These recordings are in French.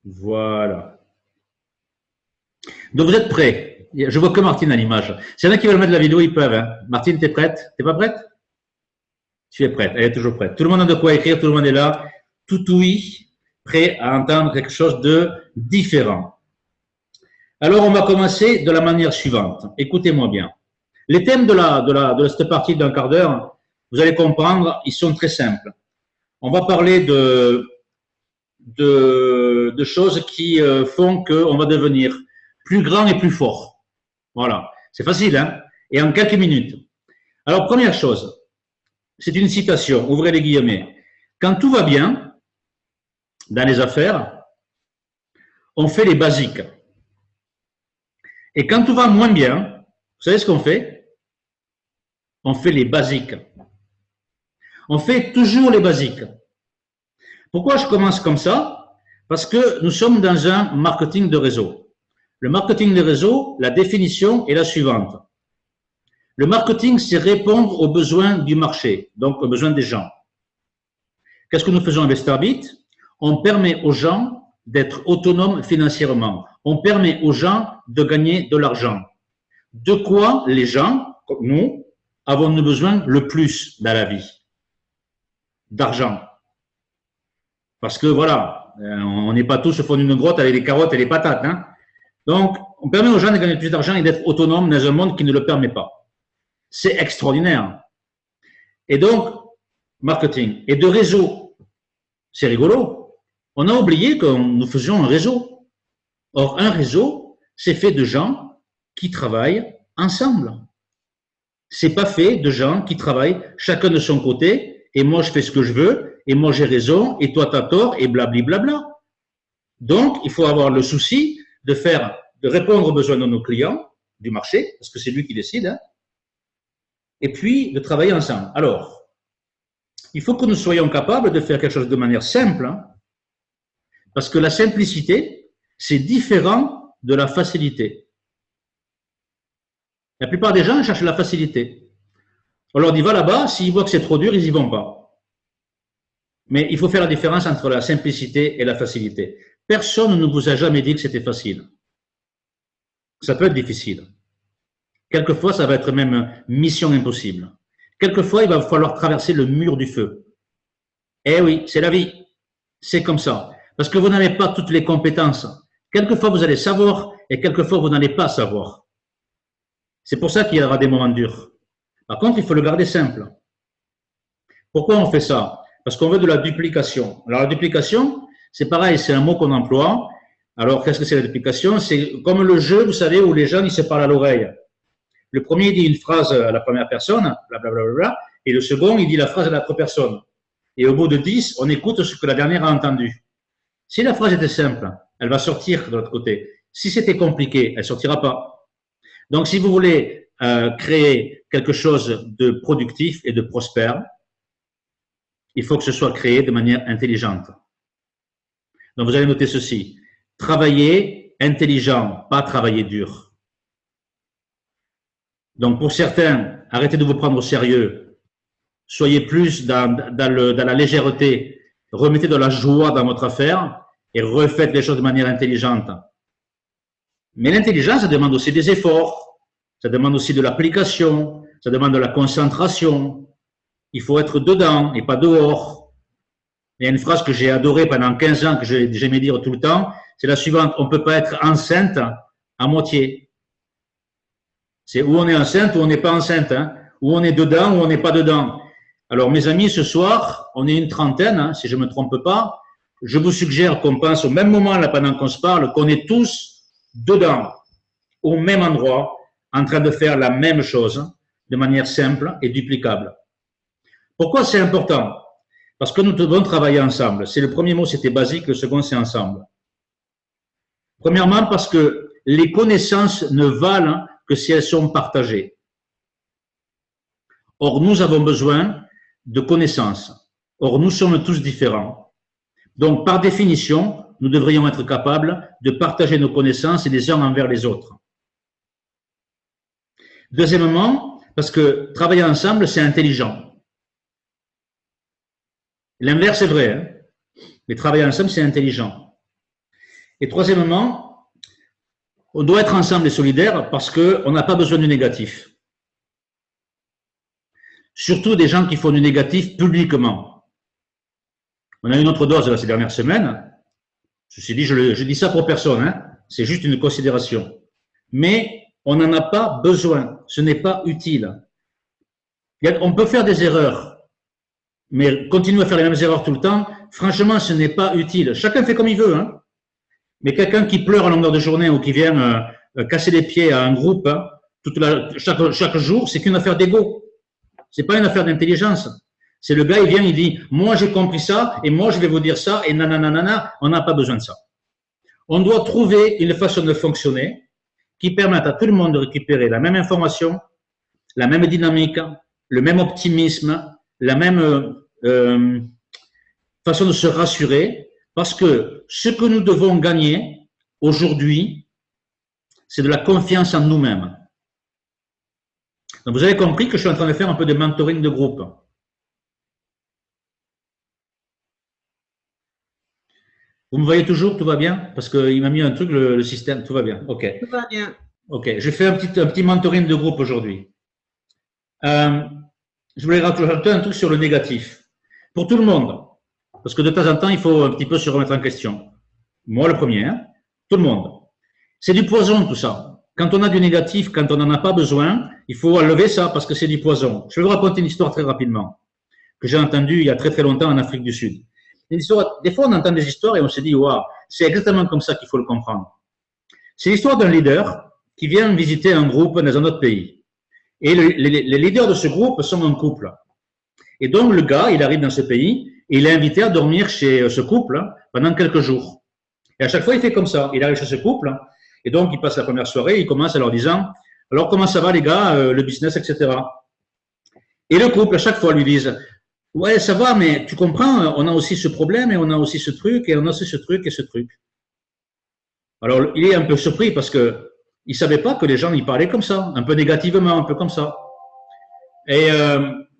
Voilà. Donc vous êtes prêts. Je vois que Martine à l'image. S'il y en a qui veulent mettre la vidéo, ils peuvent. Hein. Martine, t'es prête? T'es pas prête? Tu es prête. Elle est toujours prête. Tout le monde a de quoi écrire, tout le monde est là. Tout oui, prêt à entendre quelque chose de différent. Alors on va commencer de la manière suivante. Écoutez-moi bien. Les thèmes de cette partie d'un quart d'heure, vous allez comprendre, ils sont très simples. On va parler de choses qui font qu'on va devenir plus grand et plus fort. Voilà. C'est facile, hein? Et en quelques minutes. Alors, première chose, c'est une citation, ouvrez les guillemets. Quand tout va bien, dans les affaires, on fait les basiques. Et quand tout va moins bien, vous savez ce qu'on fait? On fait les basiques. On fait toujours les basiques. Pourquoi je commence comme ça? Parce que nous sommes dans un marketing de réseau. Le marketing de réseau, la définition est la suivante. Le marketing, c'est répondre aux besoins du marché, donc aux besoins des gens. Qu'est-ce que nous faisons avec Starbit? On permet aux gens d'être autonomes financièrement. On permet aux gens de gagner de l'argent. De quoi les gens, comme nous, avons-nous besoin le plus dans la vie? D'argent. Parce que voilà, on n'est pas tous au fond d'une grotte avec les carottes et les patates. Hein. Donc, on permet aux gens de gagner plus d'argent et d'être autonomes dans un monde qui ne le permet pas. C'est extraordinaire. Et donc, marketing. Et de réseau, c'est rigolo. On a oublié que nous faisions un réseau. Or, un réseau, c'est fait de gens qui travaillent ensemble. C'est pas fait de gens qui travaillent chacun de son côté et moi je fais ce que je veux et moi j'ai raison et toi t'as tort et blablabla. Donc, il faut avoir le souci de répondre aux besoins de nos clients, du marché, parce que c'est lui qui décide, hein, et puis de travailler ensemble. Alors, il faut que nous soyons capables de faire quelque chose de manière simple, hein, parce que la simplicité, c'est différent de la facilité. La plupart des gens cherchent la facilité. On leur dit va là-bas, s'ils voient que c'est trop dur, ils n'y vont pas. Mais il faut faire la différence entre la simplicité et la facilité. Personne ne vous a jamais dit que c'était facile. Ça peut être difficile. Quelquefois, ça va être même mission impossible. Quelquefois, il va falloir traverser le mur du feu. Eh oui, c'est la vie. C'est comme ça. Parce que vous n'avez pas toutes les compétences. Quelquefois, vous allez savoir et quelquefois, vous n'allez pas savoir. C'est pour ça qu'il y aura des moments durs. Par contre, il faut le garder simple. Pourquoi on fait ça? Parce qu'on veut de la duplication. Alors, la duplication, c'est pareil, c'est un mot qu'on emploie. Alors, qu'est-ce que c'est la duplication? C'est comme le jeu, vous savez, où les gens, ils se parlent à l'oreille. Le premier dit une phrase à la première personne, blablabla, et le second, il dit la phrase à l'autre personne. Et au bout de 10, on écoute ce que la dernière a entendu. Si la phrase était simple, elle va sortir de l'autre côté. Si c'était compliqué, elle ne sortira pas. Donc, si vous voulez créer quelque chose de productif et de prospère, il faut que ce soit créé de manière intelligente. Donc, vous allez noter ceci. Travailler intelligent, pas travailler dur. Donc, pour certains, arrêtez de vous prendre au sérieux. Soyez plus dans la légèreté. Remettez de la joie dans votre affaire et refaites les choses de manière intelligente. Mais l'intelligence, ça demande aussi des efforts. Ça demande aussi de l'application. Ça demande de la concentration. Il faut être dedans et pas dehors. Il y a une phrase que j'ai adorée pendant 15 ans, que j'aimais dire tout le temps. C'est la suivante. On ne peut pas être enceinte à moitié. C'est où on est enceinte ou on n'est pas enceinte, hein, où on est dedans ou on n'est pas dedans. Alors mes amis, ce soir, on est une trentaine, hein, si je ne me trompe pas. Je vous suggère qu'on pense au même moment, là, pendant qu'on se parle, qu'on est tous dedans, au même endroit, en train de faire la même chose, de manière simple et duplicable. Pourquoi c'est important? Parce que nous devons travailler ensemble. C'est le premier mot, c'était basique, le second, c'est ensemble. Premièrement, parce que les connaissances ne valent que si elles sont partagées. Or, nous avons besoin de connaissances. Or, nous sommes tous différents. Donc, par définition, nous devrions être capables de partager nos connaissances les uns envers les autres. Deuxièmement, parce que travailler ensemble, c'est intelligent. L'inverse est vrai, hein, mais travailler ensemble, c'est intelligent. Et troisièmement, on doit être ensemble et solidaires parce qu'on n'a pas besoin du négatif. Surtout des gens qui font du négatif publiquement. On a eu une autre dose là, ces dernières semaines. Ceci dit, je dis ça pour personne, hein. C'est juste une considération. Mais on n'en a pas besoin. Ce n'est pas utile. On peut faire des erreurs, mais continuer à faire les mêmes erreurs tout le temps, franchement, ce n'est pas utile. Chacun fait comme il veut, hein. Mais quelqu'un qui pleure à longueur de journée ou qui vient casser les pieds à un groupe hein, chaque jour, c'est qu'une affaire d'ego. C'est pas une affaire d'intelligence. C'est le gars, il vient, il dit, moi j'ai compris ça, et moi je vais vous dire ça, et nanana, on n'a pas besoin de ça. On doit trouver une façon de fonctionner qui permette à tout le monde de récupérer la même information, la même dynamique, le même optimisme, la même façon de se rassurer, parce que ce que nous devons gagner aujourd'hui, c'est de la confiance en nous-mêmes. Donc vous avez compris que je suis en train de faire un peu de mentoring de groupe. Vous me voyez toujours, tout va bien? Parce qu'il m'a mis un truc, le système, tout va bien. Ok. Tout va bien. Ok, j'ai fait un petit mentoring de groupe aujourd'hui. Je voulais rajouter un truc sur le négatif. Pour tout le monde. Parce que de temps en temps, il faut un petit peu se remettre en question. Moi, le premier, hein, tout le monde. C'est du poison, tout ça. Quand on a du négatif, quand on n'en a pas besoin, il faut enlever ça parce que c'est du poison. Je vais vous raconter une histoire très rapidement, que j'ai entendue il y a très très longtemps en Afrique du Sud. Des fois, on entend des histoires et on se dit, waouh, c'est exactement comme ça qu'il faut le comprendre. C'est l'histoire d'un leader qui vient visiter un groupe dans un autre pays. Et les leaders de ce groupe sont un couple. Et donc, le gars, il arrive dans ce pays et il est invité à dormir chez ce couple pendant quelques jours. Et à chaque fois, il fait comme ça. Il arrive chez ce couple et donc, il passe la première soirée, il commence en leur disant, alors comment ça va les gars, le business, etc. Et le couple, à chaque fois, lui disent, ouais, ça va, mais tu comprends, on a aussi ce problème et on a aussi ce truc et on a aussi ce truc et ce truc. Alors, il est un peu surpris parce que il savait pas que les gens y parlaient comme ça, un peu négativement, un peu comme ça. Et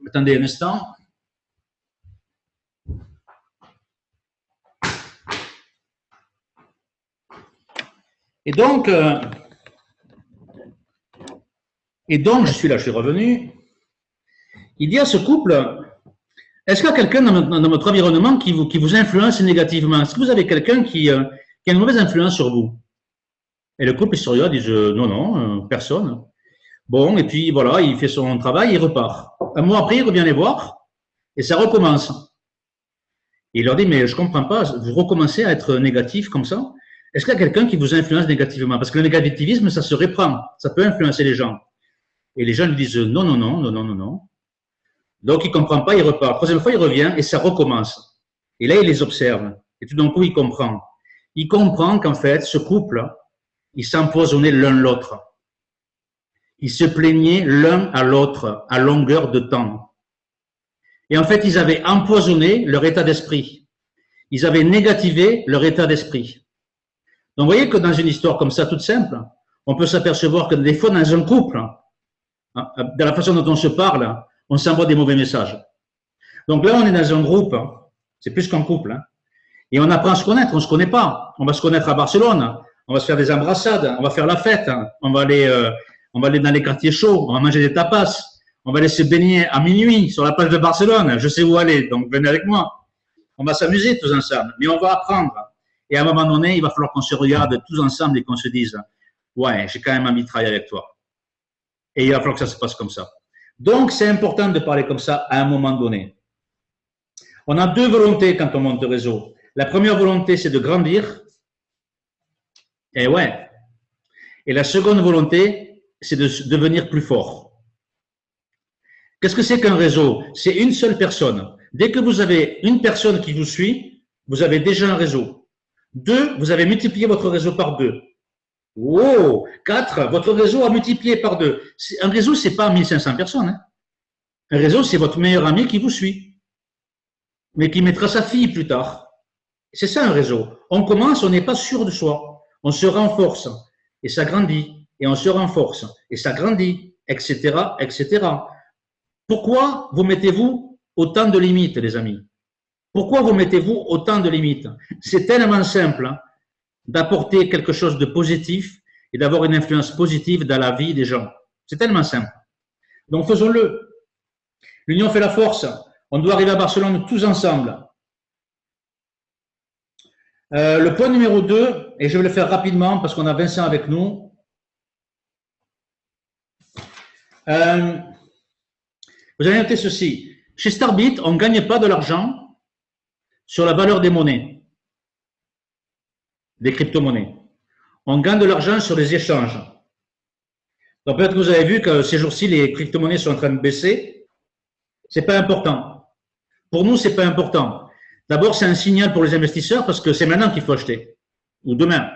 attendez un instant. Et donc, je suis là, je suis revenu. Il dit à ce couple, est-ce qu'il y a quelqu'un dans votre environnement qui vous influence négativement? Est-ce que vous avez quelqu'un qui a une mauvaise influence sur vous? Et le couple, il se regarde, il dit, non, personne. Bon, et puis voilà, il fait son travail, il repart. Un mois après, il revient les voir, et ça recommence. Et il leur dit, mais je comprends pas, vous recommencez à être négatif comme ça? Est-ce qu'il y a quelqu'un qui vous influence négativement? Parce que le négativisme, ça se reprend, ça peut influencer les gens. Et les gens lui disent, non. Donc, il ne comprend pas, il repart. Troisième fois, il revient et ça recommence. Et là, il les observe. Et tout d'un coup, il comprend. Il comprend qu'en fait, ce couple, ils s'empoisonnaient l'un l'autre. Ils se plaignaient l'un à l'autre à longueur de temps. Et en fait, ils avaient empoisonné leur état d'esprit. Ils avaient négativé leur état d'esprit. Donc, vous voyez que dans une histoire comme ça, toute simple, on peut s'apercevoir que des fois, dans un couple, dans la façon dont on se parle, on s'envoie des mauvais messages. Donc là, on est dans un groupe, c'est plus qu'un couple, et on apprend à se connaître, on ne se connaît pas. On va se connaître à Barcelone, on va se faire des embrassades, on va faire la fête, on va aller dans les quartiers chauds, on va manger des tapas, on va aller se baigner à minuit sur la plage de Barcelone, je sais où aller, donc venez avec moi. On va s'amuser tous ensemble, mais on va apprendre. Et à un moment donné, il va falloir qu'on se regarde tous ensemble et qu'on se dise, ouais, j'ai quand même envie de travailler avec toi. Et il va falloir que ça se passe comme ça. Donc, c'est important de parler comme ça à un moment donné. On a deux volontés quand on monte le réseau. La première volonté, c'est de grandir. Et ouais. Et la seconde volonté, c'est de devenir plus fort. Qu'est-ce que c'est qu'un réseau? C'est une seule personne. Dès que vous avez une personne qui vous suit, vous avez déjà un réseau. Deux, vous avez multiplié votre réseau par deux. Wow! 4, votre réseau a multiplié par 2. Un réseau, ce n'est pas 1500 personnes. Hein. Un réseau, c'est votre meilleur ami qui vous suit, mais qui mettra sa fille plus tard. C'est ça un réseau. On commence, on n'est pas sûr de soi. On se renforce et ça grandit. Et on se renforce et ça grandit, etc., etc. Pourquoi vous mettez-vous autant de limites, les amis? Pourquoi vous mettez-vous autant de limites? C'est tellement simple. Hein. d'apporter quelque chose de positif et d'avoir une influence positive dans la vie des gens. C'est tellement simple. Donc faisons-le. L'union fait la force. On doit arriver à Barcelone tous ensemble. Le point numéro 2, et je vais le faire rapidement parce qu'on a Vincent avec nous. Vous allez noter ceci. Chez Starbit, on ne gagne pas de l'argent sur la valeur des monnaies, des crypto-monnaies. On gagne de l'argent sur les échanges. Donc peut-être que vous avez vu que ces jours-ci, les crypto-monnaies sont en train de baisser. C'est pas important. Pour nous, c'est pas important. D'abord, c'est un signal pour les investisseurs parce que c'est maintenant qu'il faut acheter, ou demain.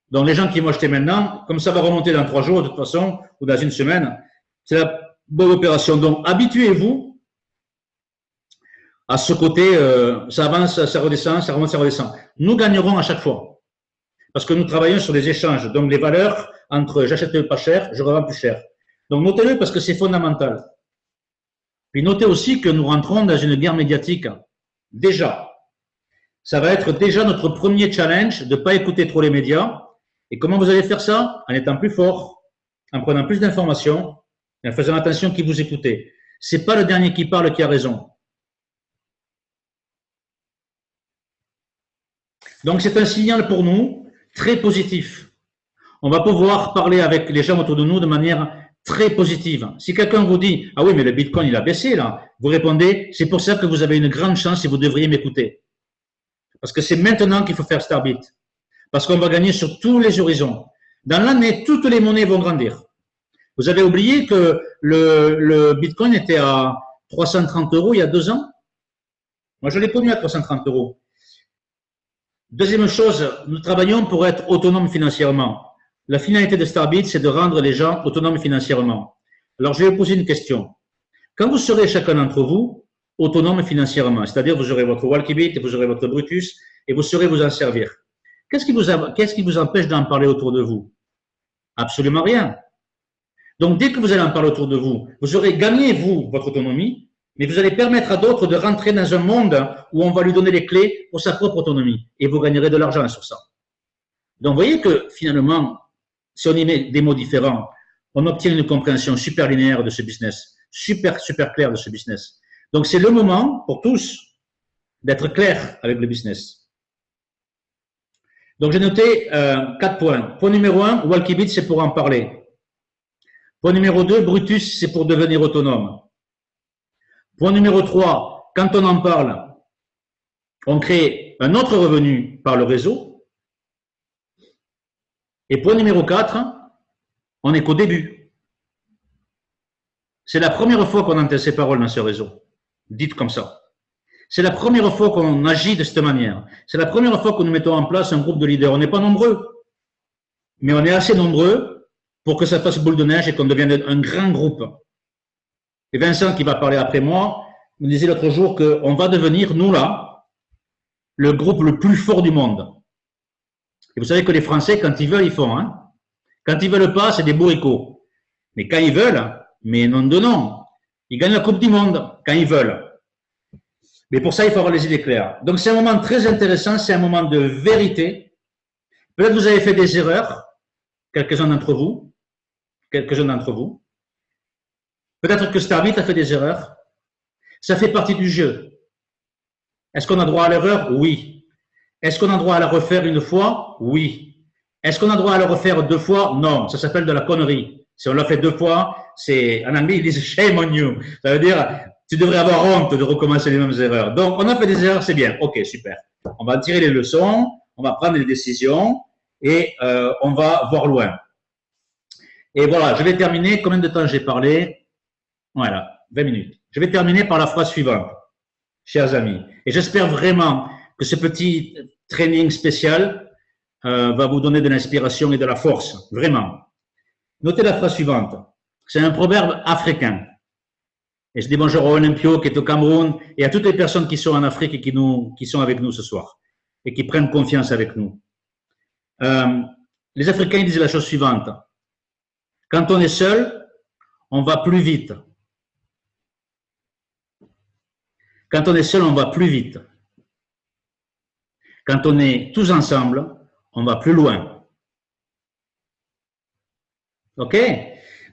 Donc les gens qui vont acheter maintenant, comme ça va remonter dans 3 jours de toute façon, ou dans une semaine, c'est la bonne opération. Donc habituez-vous à ce côté, ça avance, ça redescend, ça remonte, ça redescend. Nous gagnerons à chaque fois parce que nous travaillons sur les échanges. Donc les valeurs entre j'achète pas cher, je revends plus cher. Donc notez-le parce que c'est fondamental. Puis notez aussi que nous rentrons dans une guerre médiatique. Déjà, ça va être déjà notre premier challenge de ne pas écouter trop les médias. Et comment vous allez faire ça? En étant plus fort, en prenant plus d'informations et en faisant attention qui vous écoutez. C'est pas le dernier qui parle qui a raison. Donc c'est un signal pour nous très positif. On va pouvoir parler avec les gens autour de nous de manière très positive. Si quelqu'un vous dit « Ah oui, mais le Bitcoin, il a baissé là », vous répondez « C'est pour ça que vous avez une grande chance et vous devriez m'écouter. » Parce que c'est maintenant qu'il faut faire Starbit. Parce qu'on va gagner sur tous les horizons. Dans l'année, toutes les monnaies vont grandir. Vous avez oublié que le Bitcoin était à 330 € il y a 2 ans? Moi, je l'ai connu à 330 €. Deuxième chose, nous travaillons pour être autonomes financièrement. La finalité de Starbit, c'est de rendre les gens autonomes financièrement. Alors, je vais vous poser une question. Quand vous serez chacun d'entre vous autonome financièrement, c'est-à-dire vous aurez votre Walkybit, vous aurez votre Brutus et vous saurez vous en servir, qu'est-ce qui vous empêche d'en parler autour de vous? Absolument rien. Donc, dès que vous allez en parler autour de vous, vous aurez gagné, vous, votre autonomie, mais vous allez permettre à d'autres de rentrer dans un monde où on va lui donner les clés pour sa propre autonomie et vous gagnerez de l'argent sur ça. Donc, vous voyez que finalement, si on y met des mots différents, on obtient une compréhension super linéaire de ce business, super claire de ce business. Donc, c'est le moment pour tous d'être clair avec le business. Donc, j'ai noté 4 points. Point numéro 1, Walkybit, c'est pour en parler. Point numéro 2, Brutus, c'est pour devenir autonome. Point numéro 3, quand on en parle, on crée un autre revenu par le réseau. Et point numéro 4, on n'est qu'au début. C'est la première fois qu'on entend ces paroles dans ce réseau, dites comme ça. C'est la première fois qu'on agit de cette manière. C'est la première fois que nous mettons en place un groupe de leaders. On n'est pas nombreux, mais on est assez nombreux pour que ça fasse boule de neige et qu'on devienne un grand groupe. Et Vincent, qui va parler après moi, me disait l'autre jour qu'on va devenir, nous là, le groupe le plus fort du monde. Et vous savez que les Français, quand ils veulent, ils font. Hein. Quand ils veulent pas, c'est des bourricots. Mais quand ils veulent, mais non de non, ils gagnent la Coupe du Monde quand ils veulent. Mais pour ça, il faut avoir les idées claires. Donc, c'est un moment très intéressant, c'est un moment de vérité. Peut-être que vous avez fait des erreurs, quelques-uns d'entre vous. Peut-être que Starbit a fait des erreurs. Ça fait partie du jeu. Est-ce qu'on a droit à l'erreur? Oui. Est-ce qu'on a droit à la refaire une fois? Oui. Est-ce qu'on a droit à la refaire 2 fois? Non. Ça s'appelle de la connerie. Si on l'a fait 2 fois, c'est, en anglais, ils disent shame on you. Ça veut dire, tu devrais avoir honte de recommencer les mêmes erreurs. Donc, on a fait des erreurs, c'est bien. Ok, super. On va tirer les leçons, on va prendre les décisions et on va voir loin. Et voilà, je vais terminer. Combien de temps j'ai parlé? Voilà, 20 minutes. Je vais terminer par la phrase suivante, chers amis. Et j'espère vraiment que ce petit training spécial va vous donner de l'inspiration et de la force. Vraiment. Notez la phrase suivante. C'est un proverbe africain. Et je dis bonjour à Olympio qui est au Cameroun et à toutes les personnes qui sont en Afrique et qui sont avec nous ce soir et qui prennent confiance avec nous. Les Africains disent la chose suivante. Quand on est seul, on va plus vite. Quand on est seul, on va plus vite. Quand on est tous ensemble, on va plus loin. OK?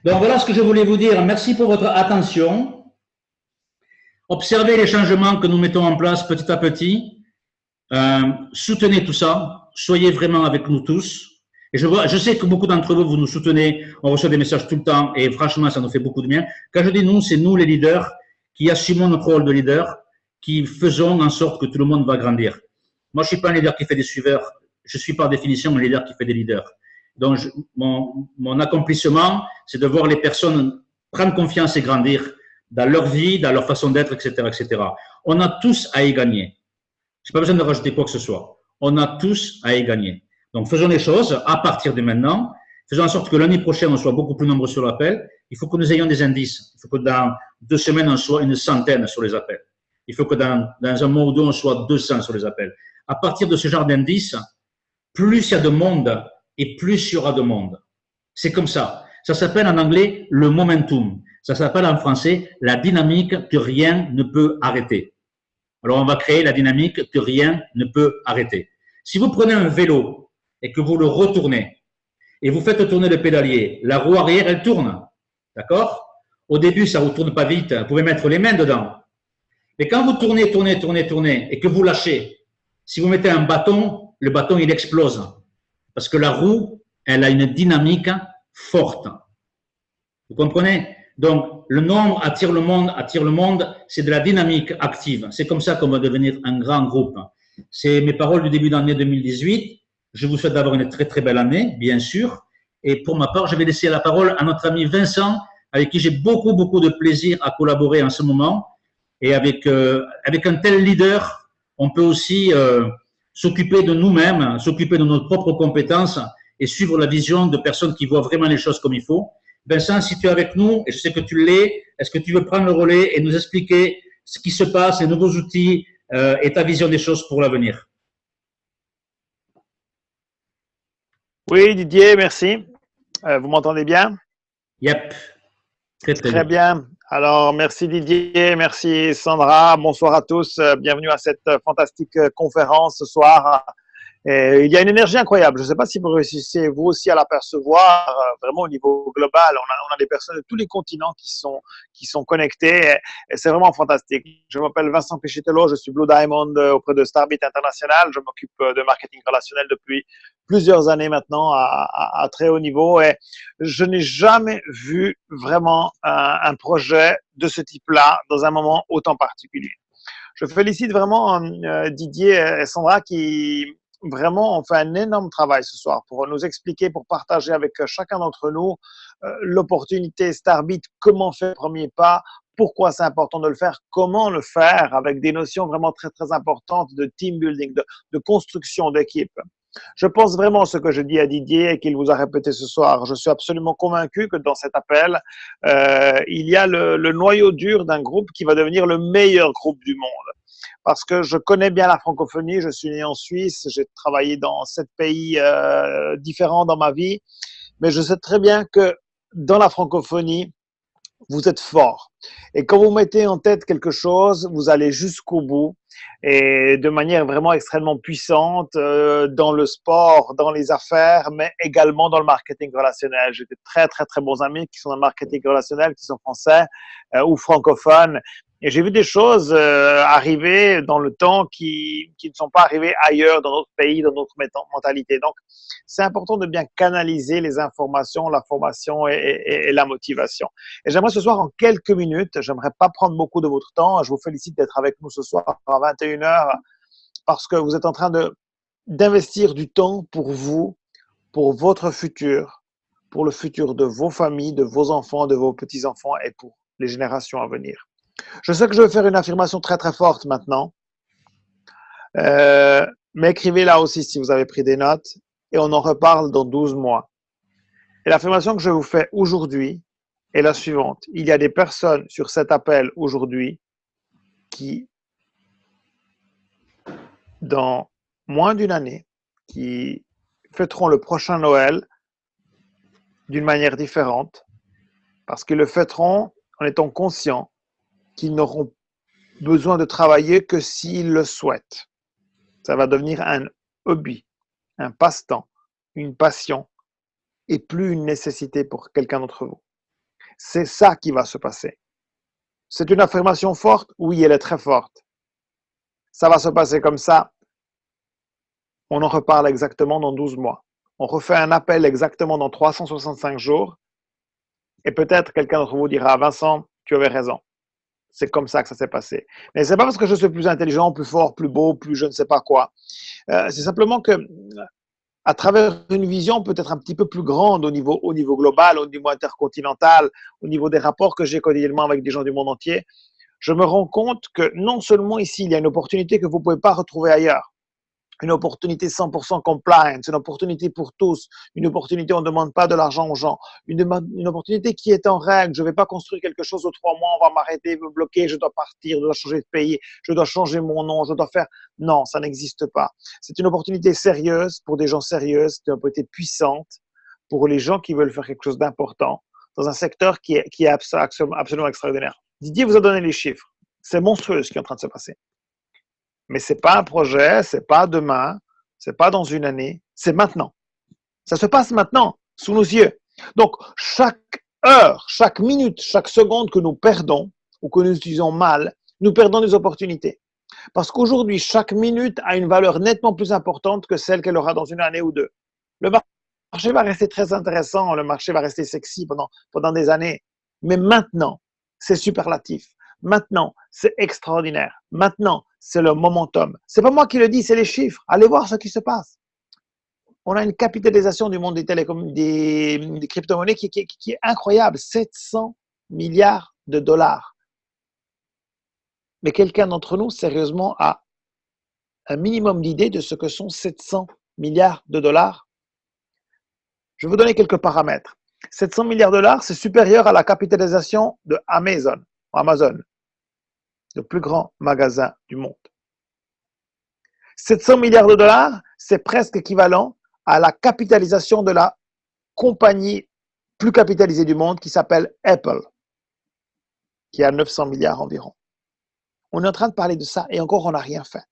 Donc voilà ce que je voulais vous dire. Merci pour votre attention. Observez les changements que nous mettons en place petit à petit. Soutenez tout ça. Soyez vraiment avec nous tous. Et je sais que beaucoup d'entre vous, vous nous soutenez. On reçoit des messages tout le temps et franchement, ça nous fait beaucoup de bien. Quand je dis nous, c'est nous les leaders qui assumons notre rôle de leader, qui faisons en sorte que tout le monde va grandir. Moi, je ne suis pas un leader qui fait des suiveurs. Je suis par définition un leader qui fait des leaders. Donc, mon accomplissement, c'est de voir les personnes prendre confiance et grandir dans leur vie, dans leur façon d'être, etc., etc. On a tous à y gagner. Je n'ai pas besoin de rajouter quoi que ce soit. On a tous à y gagner. Donc, faisons les choses à partir de maintenant. Faisons en sorte que l'année prochaine, on soit beaucoup plus nombreux sur l'appel. Il faut que nous ayons des indices. Il faut que dans 2 semaines, on soit une centaine sur les appels. Il faut que dans un mois ou deux, on soit 200 sur les appels. À partir de ce genre d'indices, plus il y a de monde et plus il y aura de monde. C'est comme ça. Ça s'appelle en anglais le momentum. Ça s'appelle en français la dynamique que rien ne peut arrêter. Alors, on va créer la dynamique que rien ne peut arrêter. Si vous prenez un vélo et que vous le retournez et vous faites tourner le pédalier, la roue arrière, elle tourne. D'accord? Au début, ça ne vous tourne pas vite. Vous pouvez mettre les mains dedans. Mais quand vous tournez et que vous lâchez, si vous mettez un bâton, le bâton, il explose. Parce que la roue, elle a une dynamique forte. Vous comprenez? Donc, le nombre attire le monde, c'est de la dynamique active. C'est comme ça qu'on va devenir un grand groupe. C'est mes paroles du début d'année 2018. Je vous souhaite d'avoir une très très belle année, bien sûr. Et pour ma part, je vais laisser la parole à notre ami Vincent, avec qui j'ai beaucoup de plaisir à collaborer en ce moment. Et avec un tel leader, on peut aussi s'occuper de nous-mêmes, s'occuper de nos propres compétences et suivre la vision de personnes qui voient vraiment les choses comme il faut. Vincent, si tu es avec nous, et je sais que tu l'es, est-ce que tu veux prendre le relais et nous expliquer ce qui se passe, les nouveaux outils et ta vision des choses pour l'avenir? Oui, Didier, merci. Vous m'entendez bien? Yep. Très bien. Alors, merci Didier, merci Sandra. Bonsoir à tous. Bienvenue à cette fantastique conférence ce soir. Et il y a une énergie incroyable. Je ne sais pas si vous réussissez vous aussi à l'apercevoir. Vraiment au niveau global, on a des personnes de tous les continents qui sont connectées. Et c'est vraiment fantastique. Je m'appelle Vincent Pichitello. Je suis Blue Diamond auprès de Starbit International. Je m'occupe de marketing relationnel depuis plusieurs années maintenant à très haut niveau. Et je n'ai jamais vu vraiment un projet de ce type-là dans un moment autant particulier. Je félicite vraiment Didier et Sandra qui vraiment on fait un énorme travail ce soir pour nous expliquer, pour partager avec chacun d'entre nous l'opportunité Starbit, comment faire le premier pas, pourquoi c'est important de le faire, comment le faire avec des notions vraiment très très importantes de team building, de construction d'équipe. Je pense vraiment à ce que je dis à Didier et qu'il vous a répété ce soir. Je suis absolument convaincu que dans cet appel, il y a le noyau dur d'un groupe qui va devenir le meilleur groupe du monde. Parce que je connais bien la francophonie, je suis né en Suisse, j'ai travaillé dans 7 pays différents dans ma vie, mais je sais très bien que dans la francophonie, vous êtes fort. Et quand vous mettez en tête quelque chose, vous allez jusqu'au bout et de manière vraiment extrêmement puissante dans le sport, dans les affaires, mais également dans le marketing relationnel. J'ai des très, très, très bons amis qui sont dans le marketing relationnel, qui sont français ou francophones. Et j'ai vu des choses arriver dans le temps qui ne sont pas arrivées ailleurs, dans notre pays, dans notre mentalité. Donc, c'est important de bien canaliser les informations, la formation et la motivation. Et j'aimerais ce soir, en quelques minutes, j'aimerais pas prendre beaucoup de votre temps. Je vous félicite d'être avec nous ce soir à 21h parce que vous êtes en train d'investir du temps pour vous, pour votre futur, pour le futur de vos familles, de vos enfants, de vos petits-enfants et pour les générations à venir. Je sais que je vais faire une affirmation très très forte maintenant, mais écrivez-la aussi si vous avez pris des notes et on en reparle dans 12 mois. Et l'affirmation que je vous fais aujourd'hui est la suivante. Il y a des personnes sur cet appel aujourd'hui qui, dans moins d'une année, qui fêteront le prochain Noël d'une manière différente parce qu'ils le fêteront en étant conscients qu'ils n'auront besoin de travailler que s'ils le souhaitent. Ça va devenir un hobby, un passe-temps, une passion et plus une nécessité pour quelqu'un d'entre vous. C'est ça qui va se passer. C'est une affirmation forte? Oui, elle est très forte. Ça va se passer comme ça. On en reparle exactement dans 12 mois. On refait un appel exactement dans 365 jours. Et peut-être quelqu'un d'entre vous dira, Vincent, tu avais raison. C'est comme ça que ça s'est passé. Mais c'est pas parce que je suis plus intelligent, plus fort, plus beau, plus je ne sais pas quoi. C'est simplement que, à travers une vision peut-être un petit peu plus grande au niveau global, au niveau intercontinental, au niveau des rapports que j'ai quotidiennement avec des gens du monde entier, je me rends compte que non seulement ici, il y a une opportunité que vous ne pouvez pas retrouver ailleurs, une opportunité 100% compliance, une opportunité pour tous, une opportunité où on ne demande pas de l'argent aux gens, une opportunité qui est en règle. Je ne vais pas construire quelque chose de 3 mois, on va m'arrêter, me bloquer, je dois partir, je dois changer de pays, je dois changer mon nom, je dois faire… Non, ça n'existe pas. C'est une opportunité sérieuse pour des gens sérieux, c'est une opportunité puissante pour les gens qui veulent faire quelque chose d'important dans un secteur qui est absolument extraordinaire. Didier vous a donné les chiffres. C'est monstrueux ce qui est en train de se passer. Mais ce n'est pas un projet, ce n'est pas demain, ce n'est pas dans une année, c'est maintenant. Ça se passe maintenant, sous nos yeux. Donc, chaque heure, chaque minute, chaque seconde que nous perdons ou que nous utilisons mal, nous perdons des opportunités. Parce qu'aujourd'hui, chaque minute a une valeur nettement plus importante que celle qu'elle aura dans une année ou deux. Le marché va rester très intéressant, le marché va rester sexy pendant des années. Mais maintenant, c'est superlatif. Maintenant, c'est extraordinaire. Maintenant, c'est le momentum. C'est pas moi qui le dis, c'est les chiffres. Allez voir ce qui se passe. On a une capitalisation du monde des télécoms, des crypto-monnaies qui est incroyable. 700 milliards de dollars. Mais quelqu'un d'entre nous, sérieusement, a un minimum d'idée de ce que sont 700 milliards de dollars? Je vais vous donner quelques paramètres. 700 milliards de dollars, c'est supérieur à la capitalisation de Amazon, le plus grand magasin du monde. 700 milliards de dollars, c'est presque équivalent à la capitalisation de la compagnie plus capitalisée du monde qui s'appelle Apple, qui a 900 milliards environ. On est en train de parler de ça et encore on n'a rien fait.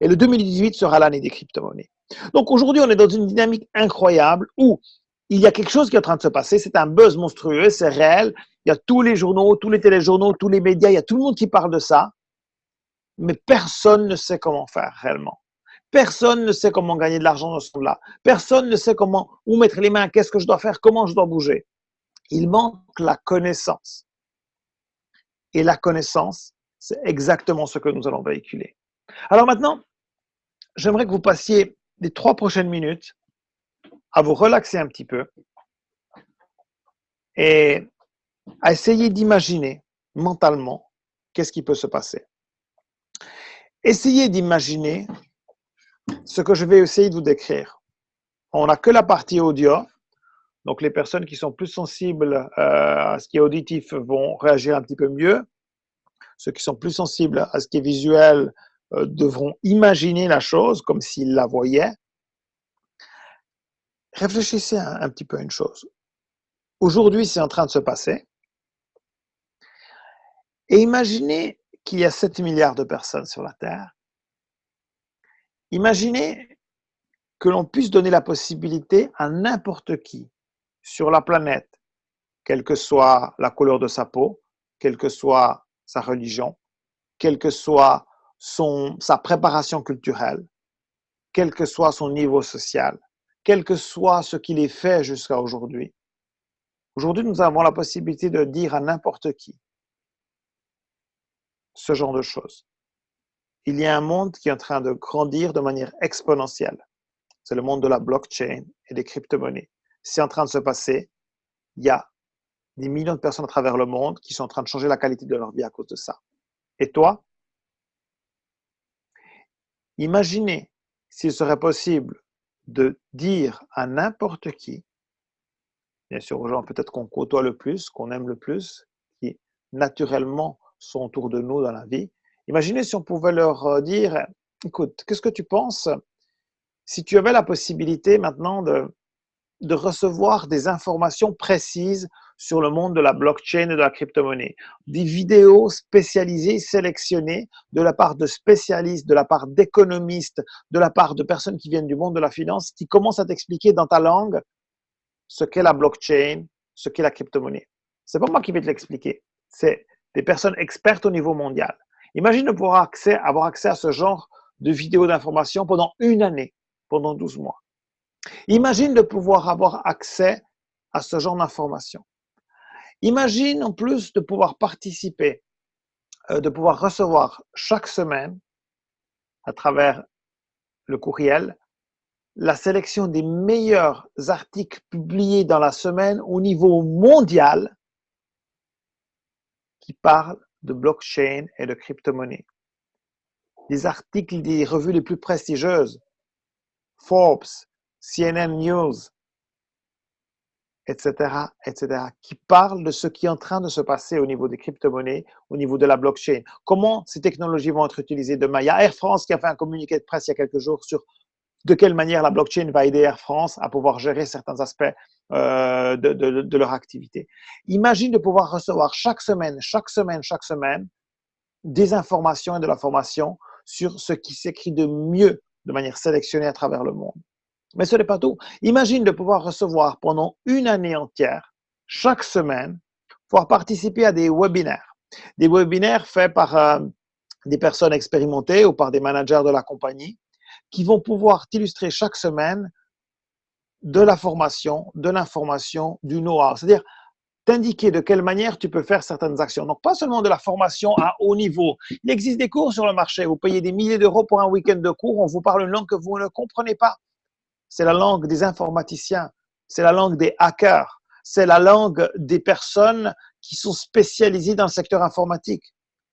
Et le 2018 sera l'année des crypto-monnaies. Donc aujourd'hui, on est dans une dynamique incroyable où il y a quelque chose qui est en train de se passer, c'est un buzz monstrueux, c'est réel. Il y a tous les journaux, tous les téléjournaux, tous les médias, il y a tout le monde qui parle de ça, mais personne ne sait comment faire réellement. Personne ne sait comment gagner de l'argent dans ce monde-là. Personne ne sait où mettre les mains, qu'est-ce que je dois faire, comment je dois bouger. Il manque la connaissance. Et la connaissance, c'est exactement ce que nous allons véhiculer. Alors maintenant, j'aimerais que vous passiez les 3 prochaines minutes à vous relaxer un petit peu et à essayer d'imaginer mentalement qu'est-ce qui peut se passer. Essayez d'imaginer ce que je vais essayer de vous décrire. On n'a que la partie audio, donc les personnes qui sont plus sensibles à ce qui est auditif vont réagir un petit peu mieux. Ceux qui sont plus sensibles à ce qui est visuel devront imaginer la chose comme s'ils la voyaient. Réfléchissez un petit peu à une chose. Aujourd'hui, c'est en train de se passer. Et imaginez qu'il y a 7 milliards de personnes sur la Terre. Imaginez que l'on puisse donner la possibilité à n'importe qui sur la planète, quelle que soit la couleur de sa peau, quelle que soit sa religion, quelle que soit sa préparation culturelle, quel que soit son niveau social, quel que soit ce qu'il ait fait jusqu'à aujourd'hui. Aujourd'hui, nous avons la possibilité de dire à n'importe qui ce genre de choses. Il y a un monde qui est en train de grandir de manière exponentielle. C'est le monde de la blockchain et des crypto-monnaies. C'est en train de se passer. Il y a des millions de personnes à travers le monde qui sont en train de changer la qualité de leur vie à cause de ça. Et toi, imaginez s'il serait possible de dire à n'importe qui, bien sûr aux gens peut-être qu'on côtoie le plus, qu'on aime le plus, qui naturellement sont autour de nous dans la vie, imaginez si on pouvait leur dire, écoute, qu'est-ce que tu penses si tu avais la possibilité maintenant de recevoir des informations précises sur le monde de la blockchain et de la crypto-monnaie. Des vidéos spécialisées, sélectionnées de la part de spécialistes, de la part d'économistes, de la part de personnes qui viennent du monde de la finance, qui commencent à t'expliquer dans ta langue ce qu'est la blockchain, ce qu'est la crypto-monnaie. C'est pas moi qui vais te l'expliquer, c'est des personnes expertes au niveau mondial. Imagine de pouvoir avoir accès à ce genre de vidéos d'information pendant une année, pendant 12 mois. Imagine de pouvoir avoir accès à ce genre d'informations. Imagine en plus de pouvoir participer, de pouvoir recevoir chaque semaine, à travers le courriel, la sélection des meilleurs articles publiés dans la semaine au niveau mondial qui parlent de blockchain et de crypto-monnaie. Des articles des revues les plus prestigieuses, Forbes, CNN News, etc., etc., qui parlent de ce qui est en train de se passer au niveau des crypto-monnaies, au niveau de la blockchain. Comment ces technologies vont être utilisées demain. Il y a Air France qui a fait un communiqué de presse il y a quelques jours sur de quelle manière la blockchain va aider Air France à pouvoir gérer certains aspects de leur activité. Imagine de pouvoir recevoir chaque semaine, des informations et de l'information sur ce qui s'écrit de mieux de manière sélectionnée à travers le monde. Mais ce n'est pas tout. Imagine de pouvoir recevoir pendant une année entière, chaque semaine, pouvoir participer à des webinaires. Des webinaires faits par des personnes expérimentées ou par des managers de la compagnie qui vont pouvoir t'illustrer chaque semaine de la formation, de l'information, du know-how. C'est-à-dire t'indiquer de quelle manière tu peux faire certaines actions. Donc, pas seulement de la formation à haut niveau. Il existe des cours sur le marché. Vous payez des milliers d'euros pour un week-end de cours. On vous parle une langue que vous ne comprenez pas. C'est la langue des informaticiens, c'est la langue des hackers, c'est la langue des personnes qui sont spécialisées dans le secteur informatique.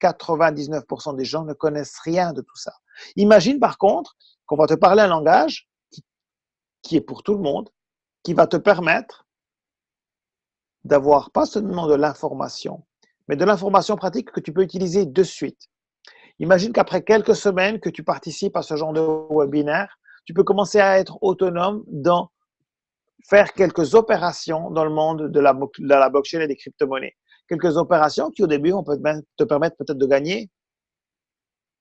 99% des gens ne connaissent rien de tout ça. Imagine par contre qu'on va te parler un langage qui est pour tout le monde, qui va te permettre d'avoir pas seulement de l'information, mais de l'information pratique que tu peux utiliser de suite. Imagine qu'après quelques semaines que tu participes à ce genre de webinaire, tu peux commencer à être autonome dans faire quelques opérations dans le monde de la blockchain et des crypto-monnaies. Quelques opérations qui, au début, on peut te permettre peut-être de gagner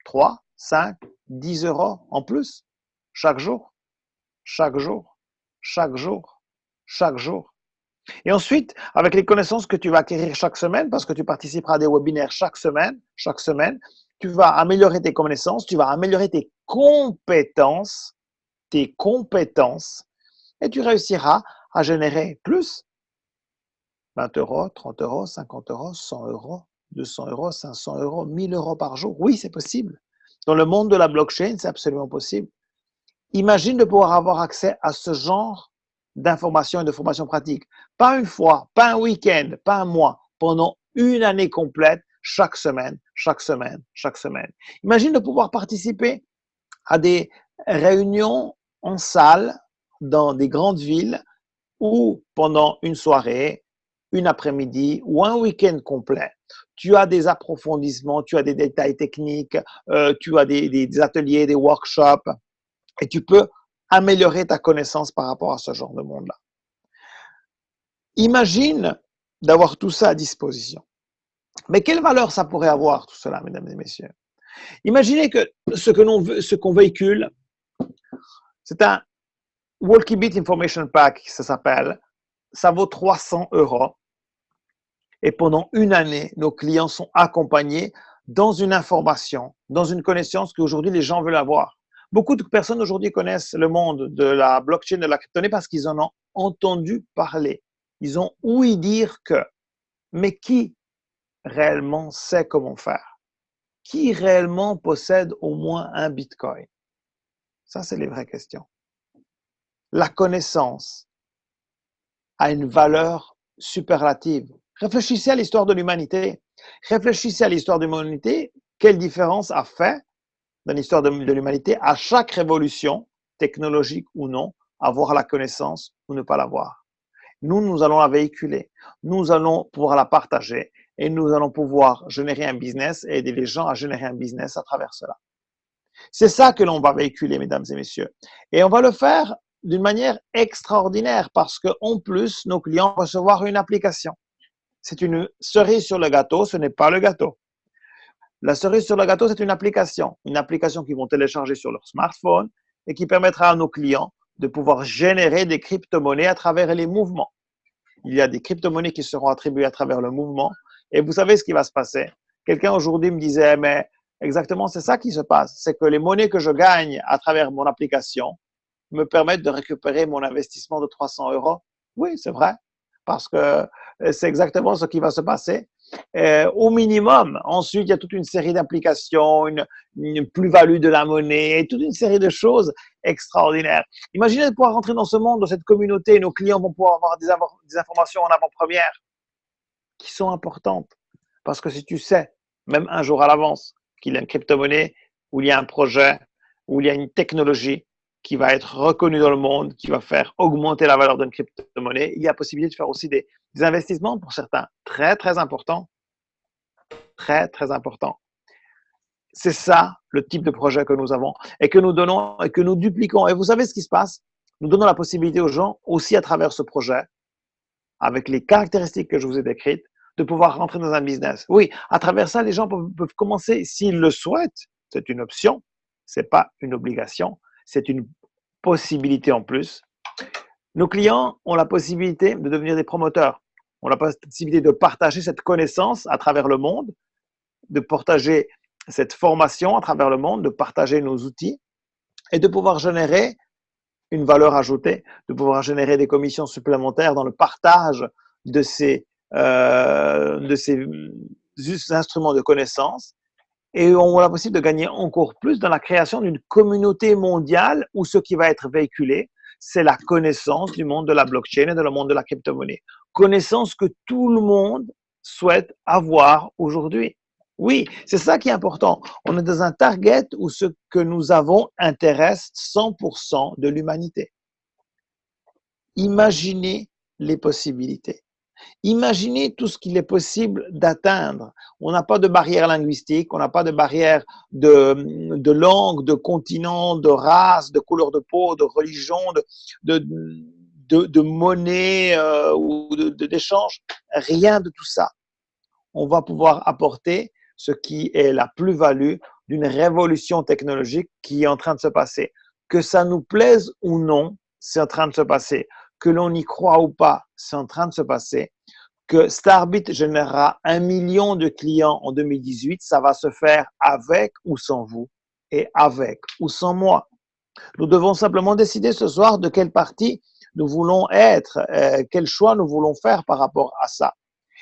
3, 5, 10 euros en plus chaque jour, chaque jour, chaque jour, chaque jour. Et ensuite, avec les connaissances que tu vas acquérir chaque semaine, parce que tu participeras à des webinaires chaque semaine, tu vas améliorer tes connaissances, tu vas améliorer tes compétences, et tu réussiras à générer plus 20 euros, 30 euros, 50 euros, 100 euros, 200 euros, 500 euros, 1000 euros par jour. Oui, c'est possible. Dans le monde de la blockchain, c'est absolument possible. Imagine de pouvoir avoir accès à ce genre d'informations et de formations pratiques. Pas une fois, pas un week-end, pas un mois, pendant une année complète, chaque semaine. Imagine de pouvoir participer à des réunions en salle dans des grandes villes où pendant une soirée, une après-midi ou un week-end complet, tu as des approfondissements, tu as des détails techniques, tu as des ateliers, des workshops et tu peux améliorer ta connaissance par rapport à ce genre de monde-là. Imagine d'avoir tout ça à disposition. Mais quelle valeur ça pourrait avoir tout cela, mesdames et messieurs? Imaginez que ce qu'on véhicule, c'est un Walkie-Bit Information Pack, ça s'appelle. Ça vaut 300 euros. Et pendant une année, nos clients sont accompagnés dans une information, dans une connaissance qu'aujourd'hui les gens veulent avoir. Beaucoup de personnes aujourd'hui connaissent le monde de la blockchain, de la crypto-monnaie parce qu'ils en ont entendu parler. Ils ont ouï dire que. Mais qui réellement sait comment faire? Qui réellement possède au moins un Bitcoin? Ça, c'est les vraies questions. La connaissance a une valeur superlative. Réfléchissez à l'histoire de l'humanité. Réfléchissez à l'histoire de l'humanité. Quelle différence a fait dans l'histoire de l'humanité à chaque révolution, technologique ou non, avoir la connaissance ou ne pas l'avoir? Nous allons la véhiculer. Nous allons pouvoir la partager et nous allons pouvoir générer un business et aider les gens à générer un business à travers cela. C'est ça que l'on va véhiculer, mesdames et messieurs. Et on va le faire d'une manière extraordinaire parce qu'en plus, nos clients vont recevoir une application. c'est une cerise sur le gâteau, ce n'est pas le gâteau. La cerise sur le gâteau, c'est une application qu'ils vont télécharger sur leur smartphone et qui permettra à nos clients de pouvoir générer des crypto-monnaies à travers les mouvements. Il y a des crypto-monnaies qui seront attribuées à travers le mouvement et vous savez ce qui va se passer. Quelqu'un aujourd'hui me disait, mais exactement, c'est ça qui se passe. C'est que les monnaies que je gagne à travers mon application me permettent de récupérer mon investissement de 300 €. Oui, c'est vrai, parce que c'est exactement ce qui va se passer. Au minimum, ensuite, il y a toute une série d'applications, une plus-value de la monnaie, toute une série de choses extraordinaires. Imaginez de pouvoir rentrer dans ce monde, dans cette communauté, et nos clients vont pouvoir avoir des informations en avant-première qui sont importantes. Parce que si tu sais, même un jour à l'avance, qu'il y a une crypto-monnaie, ou il y a un projet, ou il y a une technologie qui va être reconnue dans le monde, qui va faire augmenter la valeur d'une crypto-monnaie, il y a possibilité de faire aussi des investissements pour certains très, très importants. Très, très importants. C'est ça le type de projet que nous avons et que nous donnons et que nous dupliquons. Et vous savez ce qui se passe? Nous donnons la possibilité aux gens, aussi à travers ce projet, avec les caractéristiques que je vous ai décrites, de pouvoir rentrer dans un business. Oui, à travers ça, les gens peuvent commencer, s'ils le souhaitent, c'est une option, c'est pas une obligation, c'est une possibilité en plus. Nos clients ont la possibilité de devenir des promoteurs, ont la possibilité de partager cette connaissance à travers le monde, de partager cette formation à travers le monde, de partager nos outils et de pouvoir générer une valeur ajoutée, de pouvoir générer des commissions supplémentaires dans le partage de ces instruments de connaissance et on a la possibilité de gagner encore plus dans la création d'une communauté mondiale où ce qui va être véhiculé, c'est la connaissance du monde de la blockchain et de le monde de la crypto-monnaie. Connaissance que tout le monde souhaite avoir aujourd'hui. Oui, c'est ça qui est important. On est dans un target où ce que nous avons intéresse 100% de l'humanité. Imaginez les possibilités. Imaginez tout ce qu'il est possible d'atteindre. On n'a pas de barrière linguistique, on n'a pas de barrière de langue, de continent, de race, de couleur de peau, de religion, de monnaie ou d'échange. Rien de tout ça. On va pouvoir apporter ce qui est la plus-value d'une révolution technologique qui est en train de se passer. Que ça nous plaise ou non, c'est en train de se passer. Que l'on y croit ou pas, c'est en train de se passer. Que Starbit générera 1 million de clients en 2018, ça va se faire avec ou sans vous et avec ou sans moi. Nous devons simplement décider ce soir de quelle partie nous voulons être, quel choix nous voulons faire par rapport à ça.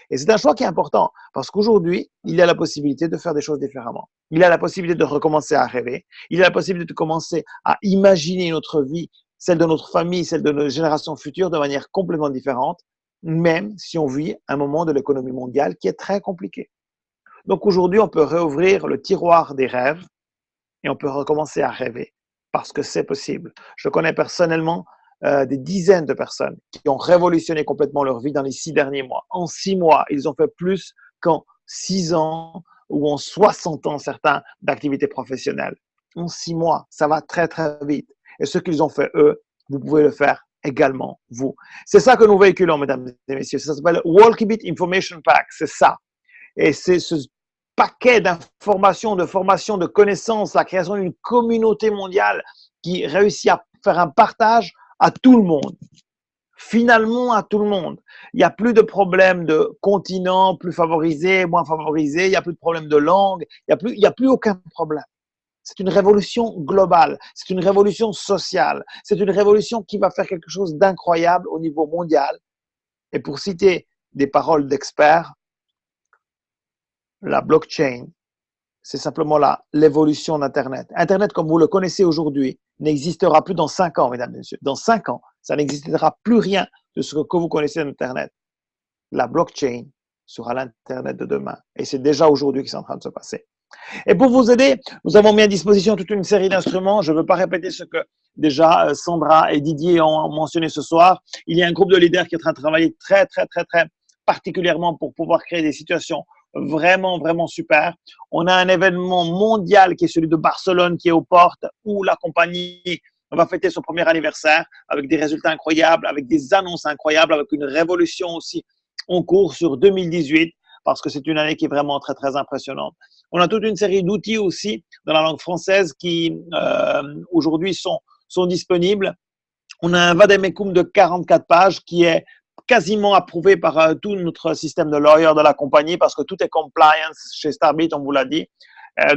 Et c'est un choix qui est important parce qu'aujourd'hui, il y a la possibilité de faire des choses différemment. Il y a la possibilité de recommencer à rêver. Il y a la possibilité de commencer à imaginer notre vie, celle de notre famille, celle de nos générations futures de manière complètement différente, même si on vit un moment de l'économie mondiale qui est très compliqué. Donc aujourd'hui, on peut réouvrir le tiroir des rêves et on peut recommencer à rêver parce que c'est possible. Je connais personnellement des dizaines de personnes qui ont révolutionné complètement leur vie dans les 6 derniers mois. En 6 mois, ils ont fait plus qu'en 6 ans ou en 60 ans, certains, d'activité professionnelle. En 6 mois, ça va très, très vite. Et ce qu'ils ont fait, eux, vous pouvez le faire également, vous. C'est ça que nous véhiculons, mesdames et messieurs. Ça s'appelle Walkibit Information Pack. C'est ça. Et c'est ce paquet d'informations, de formations, de connaissances, la création d'une communauté mondiale qui réussit à faire un partage à tout le monde. Finalement, à tout le monde. Il n'y a plus de problème de continent plus favorisé, moins favorisé. Il n'y a plus de problème de langue. Il n'y a plus aucun problème. C'est une révolution globale. C'est une révolution sociale. C'est une révolution qui va faire quelque chose d'incroyable au niveau mondial. Et pour citer des paroles d'experts, la blockchain, c'est simplement l'évolution d'Internet. Internet, comme vous le connaissez aujourd'hui, n'existera plus dans 5 ans, mesdames et messieurs. Dans 5 ans, ça n'existera plus rien de ce que vous connaissez d'Internet. La blockchain sera l'Internet de demain. Et c'est déjà aujourd'hui que c'est en train de se passer. Et pour vous aider, nous avons mis à disposition toute une série d'instruments. Je ne veux pas répéter ce que déjà Sandra et Didier ont mentionné ce soir. Il y a un groupe de leaders qui est en train de travailler très particulièrement pour pouvoir créer des situations vraiment, vraiment super. On a un événement mondial qui est celui de Barcelone qui est aux portes où la compagnie va fêter son premier anniversaire avec des résultats incroyables, avec des annonces incroyables, avec une révolution aussi en cours sur 2018 parce que c'est une année qui est vraiment très, très impressionnante. On a toute une série d'outils aussi dans la langue française qui aujourd'hui sont disponibles. On a un vademecum de 44 pages qui est quasiment approuvé par tout notre système de lawyer de la compagnie parce que tout est compliance chez Starbit, on vous l'a dit.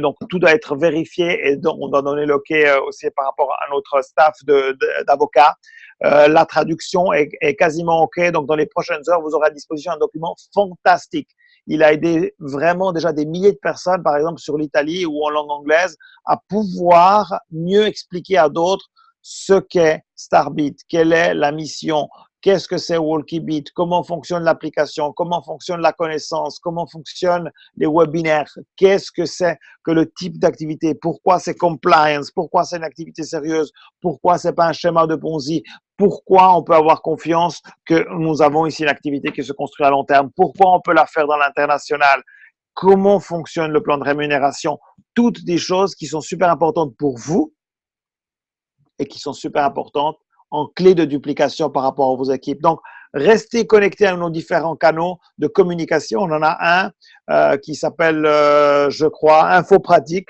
Donc, tout doit être vérifié et donc on doit donner l'OK aussi par rapport à notre staff d'avocats. La traduction est quasiment OK. Donc, dans les prochaines heures, vous aurez à disposition un document fantastique. Il a aidé vraiment déjà des milliers de personnes, par exemple sur l'Italie ou en langue anglaise, à pouvoir mieux expliquer à d'autres ce qu'est Starbit, quelle est la mission, qu'est-ce que c'est Walkybit, comment fonctionne l'application, comment fonctionne la connaissance, comment fonctionnent les webinaires, qu'est-ce que c'est que le type d'activité, pourquoi c'est compliance, pourquoi c'est une activité sérieuse, pourquoi c'est pas un schéma de Ponzi, pourquoi on peut avoir confiance que nous avons ici une activité qui se construit à long terme, pourquoi on peut la faire dans l'international, comment fonctionne le plan de rémunération, toutes des choses qui sont super importantes pour vous et qui sont super importantes en clé de duplication par rapport à vos équipes. Donc, restez connectés à nos différents canaux de communication. On en a un qui s'appelle, je crois, Info Pratique.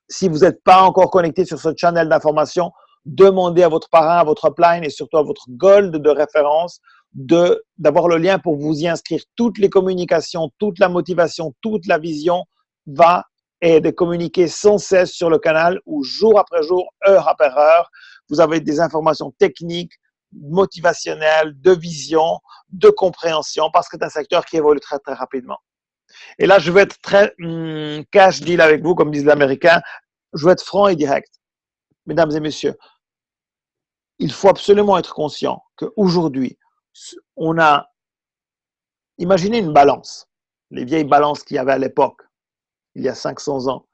Si vous n'êtes pas encore connecté sur ce channel d'information, demandez à votre parrain, à votre upline et surtout à votre gold de référence d'avoir le lien pour vous y inscrire. Toutes les communications, toute la motivation, toute la vision va et de communiquer sans cesse sur le canal où jour après jour, heure après heure, vous avez des informations techniques, motivationnelles, de vision, de compréhension, parce que c'est un secteur qui évolue très, très rapidement. Et là, je vais être très cash deal avec vous, comme disent les Américains. Je vais être franc et direct. Mesdames et messieurs, il faut absolument être conscient qu'aujourd'hui, on a, imaginez une balance, les vieilles balances qu'il y avait à l'époque, il y a 500 ans.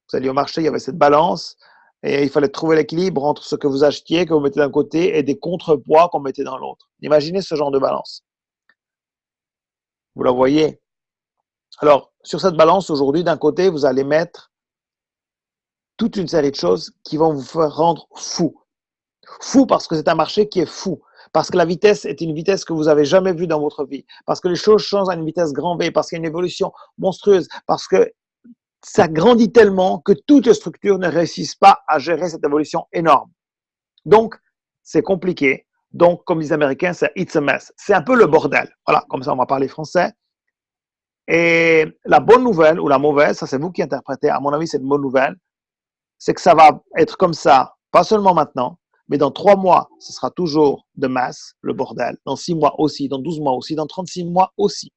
Vous alliez au marché, il y avait cette balance et il fallait trouver l'équilibre entre ce que vous achetiez, que vous mettez d'un côté, et des contrepoids qu'on mettait dans l'autre. Imaginez ce genre de balance. Vous la voyez? Alors, sur cette balance, aujourd'hui, d'un côté, vous allez mettre toute une série de choses qui vont vous faire rendre fou. Fou parce que c'est un marché qui est fou. Parce que la vitesse est une vitesse que vous n'avez jamais vue dans votre vie. Parce que les choses changent à une vitesse grand V. Parce qu'il y a une évolution monstrueuse. Parce que ça grandit tellement que toutes les structures ne réussissent pas à gérer cette évolution énorme. Donc, c'est compliqué. Donc, comme disent les Américains, c'est it's a mess. C'est un peu le bordel. Voilà, comme ça, on va parler français. Et la bonne nouvelle ou la mauvaise, ça c'est vous qui interprétez. À mon avis, c'est une bonne nouvelle. C'est que ça va être comme ça, pas seulement maintenant, mais dans 3 mois, ce sera toujours de masse, le bordel. Dans 6 mois aussi, dans 12 mois aussi, dans 36 mois aussi.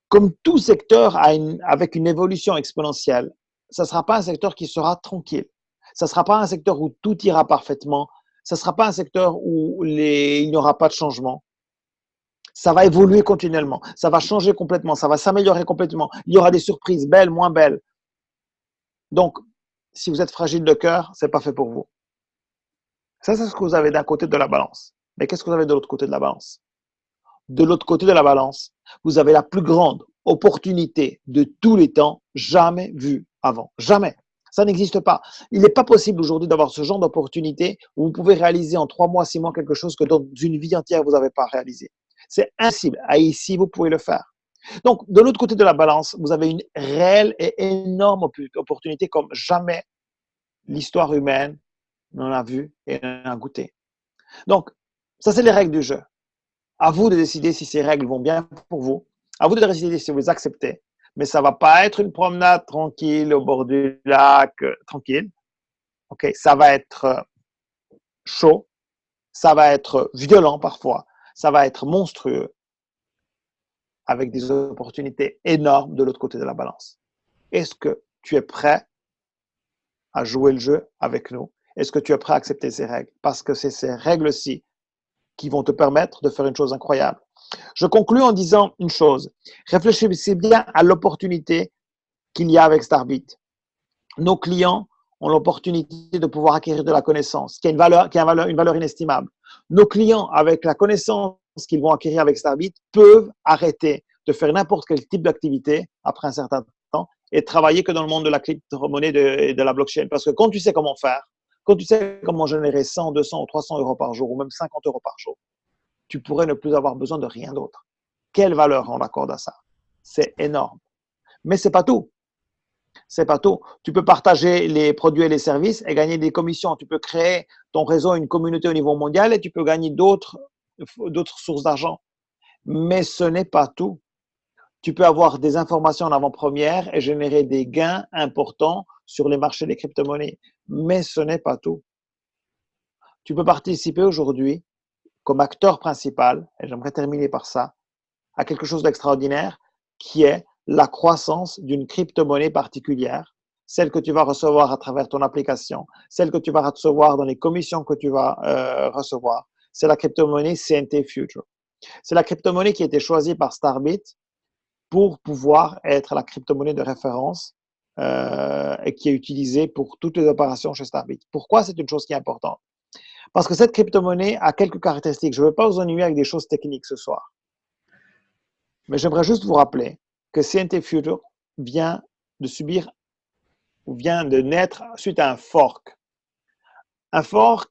Comme tout secteur avec une évolution exponentielle, ça ne sera pas un secteur qui sera tranquille. Ça ne sera pas un secteur où tout ira parfaitement. Ça ne sera pas un secteur où il n'y aura pas de changement. Ça va évoluer continuellement. Ça va changer complètement. Ça va s'améliorer complètement. Il y aura des surprises, belles, moins belles. Donc, si vous êtes fragile de cœur, ce n'est pas fait pour vous. Ça, c'est ce que vous avez d'un côté de la balance. Mais qu'est-ce que vous avez de l'autre côté de la balance? De l'autre côté de la balance, vous avez la plus grande opportunité de tous les temps, jamais vue avant. Jamais. Ça n'existe pas. Il n'est pas possible aujourd'hui d'avoir ce genre d'opportunité où vous pouvez réaliser en 3 mois, 6 mois quelque chose que dans une vie entière, vous n'avez pas réalisé. C'est impossible. Et ici, vous pouvez le faire. Donc, de l'autre côté de la balance, vous avez une réelle et énorme opportunité comme jamais l'histoire humaine n'en a vu et n'en a goûté. Donc, ça, c'est les règles du jeu. À vous de décider si ces règles vont bien pour vous. À vous de décider si vous les acceptez. Mais ça ne va pas être une promenade tranquille au bord du lac, tranquille. Okay? Ça va être chaud. Ça va être violent parfois. Ça va être monstrueux. Avec des opportunités énormes de l'autre côté de la balance. Est-ce que tu es prêt à jouer le jeu avec nous? Est-ce que tu es prêt à accepter ces règles? Parce que c'est ces règles-ci qui vont te permettre de faire une chose incroyable. Je conclue en disant une chose. Réfléchissez bien à l'opportunité qu'il y a avec Starbit. Nos clients ont l'opportunité de pouvoir acquérir de la connaissance, qui a une valeur inestimable. Nos clients, avec la connaissance qu'ils vont acquérir avec Starbit, peuvent arrêter de faire n'importe quel type d'activité après un certain temps et travailler que dans le monde de la crypto-monnaie et de la blockchain. Parce que quand tu sais comment faire, quand tu sais comment générer 100, 200 ou 300 euros par jour ou même 50 euros par jour, tu pourrais ne plus avoir besoin de rien d'autre. quelle valeur on accorde à ça? C'est énorme. Mais c'est pas tout. C'est pas tout. Tu peux partager les produits et les services et gagner des commissions. Tu peux créer ton réseau, une communauté au niveau mondial et tu peux gagner d'autres sources d'argent. Mais ce n'est pas tout. Tu peux avoir des informations en avant-première et générer des gains importants sur les marchés des crypto-monnaies. Mais ce n'est pas tout. Tu peux participer aujourd'hui comme acteur principal, et j'aimerais terminer par ça, à quelque chose d'extraordinaire qui est la croissance d'une crypto-monnaie particulière, celle que tu vas recevoir à travers ton application, celle que tu vas recevoir dans les commissions que tu vas recevoir. C'est la crypto-monnaie CNT Future. C'est la crypto-monnaie qui a été choisie par Starbit pour pouvoir être la crypto-monnaie de référence et qui est utilisée pour toutes les opérations chez Starbit. Pourquoi c'est une chose qui est importante? Parce que cette crypto-monnaie a quelques caractéristiques. Je ne veux pas vous ennuyer avec des choses techniques ce soir. Mais j'aimerais juste vous rappeler que CNT Future vient de naître suite à un fork. Un fork,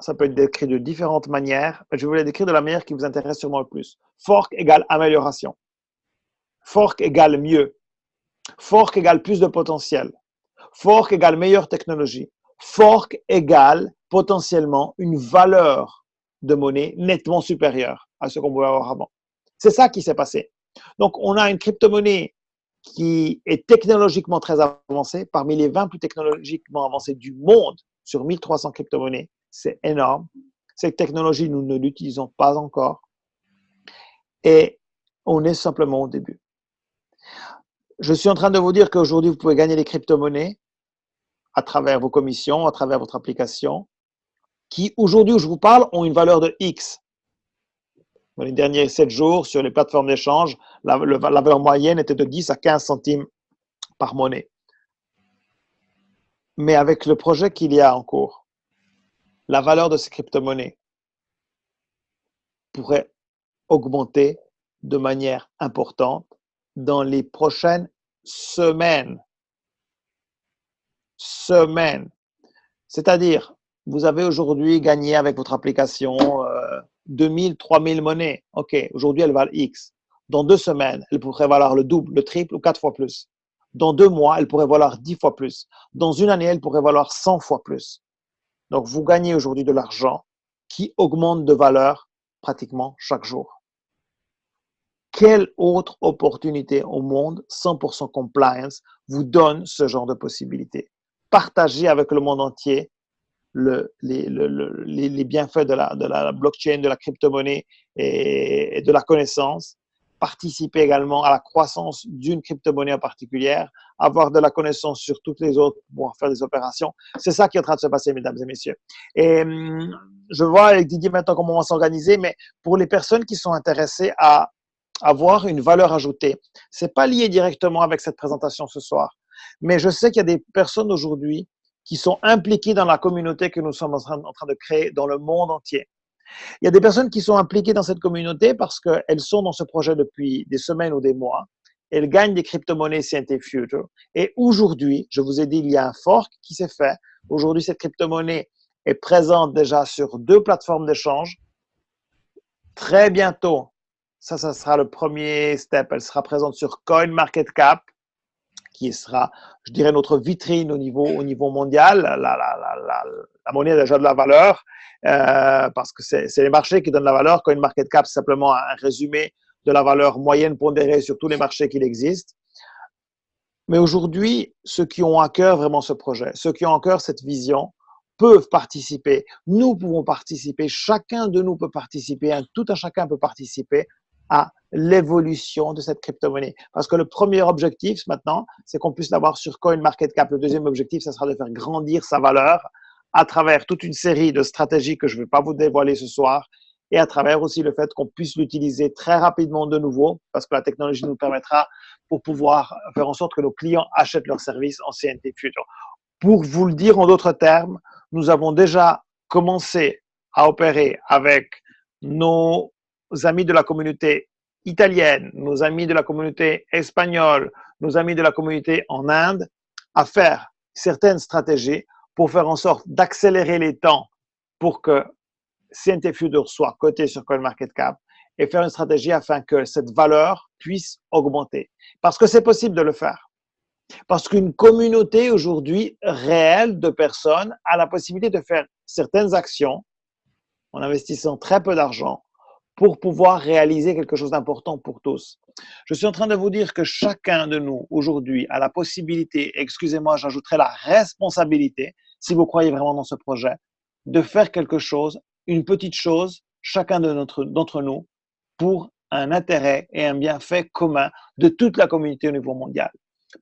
ça peut être décrit de différentes manières. Je vais le décrire de la manière qui vous intéresse sûrement le plus. Fork égale amélioration. Fork égale mieux. Fork égale plus de potentiel. Fork égale meilleure technologie. Fork égale potentiellement une valeur de monnaie nettement supérieure à ce qu'on pouvait avoir avant. C'est ça qui s'est passé. Donc, on a une crypto-monnaie qui est technologiquement très avancée, parmi les 20 plus technologiquement avancées du monde sur 1300 crypto-monnaies. C'est énorme. Cette technologie, nous ne l'utilisons pas encore. Et on est simplement au début. Je suis en train de vous dire qu'aujourd'hui, vous pouvez gagner des crypto-monnaies à travers vos commissions, à travers votre application, qui aujourd'hui où je vous parle ont une valeur de X. Dans les derniers 7 jours, sur les plateformes d'échange, la valeur moyenne était de 10 à 15 centimes par monnaie. Mais avec le projet qu'il y a en cours, la valeur de ces crypto-monnaies pourrait augmenter de manière importante dans les prochaines semaines. C'est-à-dire, vous avez aujourd'hui gagné avec votre application 2000, 3000 monnaies. OK, aujourd'hui, elles valent X. Dans 2 semaines, elles pourraient valoir le double, le triple ou 4 fois plus. Dans 2 mois, elles pourraient valoir 10 fois plus. Dans une année, elles pourraient valoir 100 fois plus. Donc, vous gagnez aujourd'hui de l'argent qui augmente de valeur pratiquement chaque jour. Quelle autre opportunité au monde 100% compliance vous donne ce genre de possibilité? Partagez avec le monde entier les bienfaits de la blockchain, de la crypto-monnaie et de la connaissance. Participer également à la croissance d'une crypto-monnaie en particulier, avoir de la connaissance sur toutes les autres pour pouvoir faire des opérations. C'est ça qui est en train de se passer, mesdames et messieurs. Et je vois avec Didier maintenant comment on va s'organiser, mais pour les personnes qui sont intéressées à avoir une valeur ajoutée, c'est pas lié directement avec cette présentation ce soir, mais je sais qu'il y a des personnes aujourd'hui qui sont impliquées dans la communauté que nous sommes en train de créer dans le monde entier. Il y a des personnes qui sont impliquées dans cette communauté parce qu'elles sont dans ce projet depuis des semaines ou des mois. Elles gagnent des crypto-monnaies CNT Future. Et aujourd'hui, je vous ai dit, il y a un fork qui s'est fait. Aujourd'hui, cette crypto-monnaie est présente déjà sur 2 plateformes d'échange. Très bientôt, ça sera le premier step. Elle sera présente sur CoinMarketCap, qui sera, je dirais, notre vitrine au niveau mondial. La monnaie a déjà de la valeur parce que c'est les marchés qui donnent la valeur. CoinMarketCap, c'est simplement un résumé de la valeur moyenne pondérée sur tous les marchés qu'il existe. Mais aujourd'hui, ceux qui ont à cœur vraiment ce projet, ceux qui ont à cœur cette vision, peuvent participer. Nous pouvons participer. Chacun de nous peut participer. Tout un chacun peut participer à l'évolution de cette crypto-monnaie. Parce que le premier objectif maintenant, c'est qu'on puisse l'avoir sur CoinMarketCap. Le deuxième objectif, ça sera de faire grandir sa valeur à travers toute une série de stratégies que je ne vais pas vous dévoiler ce soir et à travers aussi le fait qu'on puisse l'utiliser très rapidement de nouveau parce que la technologie nous permettra pour pouvoir faire en sorte que nos clients achètent leurs services en CNT Future. Pour vous le dire en d'autres termes, nous avons déjà commencé à opérer avec nos amis de la communauté italienne, nos amis de la communauté espagnole, nos amis de la communauté en Inde, à faire certaines stratégies pour faire en sorte d'accélérer les temps pour que CNT Future soit coté sur CoinMarketCap et faire une stratégie afin que cette valeur puisse augmenter. Parce que c'est possible de le faire. Parce qu'une communauté aujourd'hui réelle de personnes a la possibilité de faire certaines actions en investissant très peu d'argent pour pouvoir réaliser quelque chose d'important pour tous. Je suis en train de vous dire que chacun de nous aujourd'hui a la possibilité, excusez-moi, j'ajouterai la responsabilité, si vous croyez vraiment dans ce projet, de faire quelque chose, une petite chose, chacun d'entre nous, pour un intérêt et un bienfait commun de toute la communauté au niveau mondial.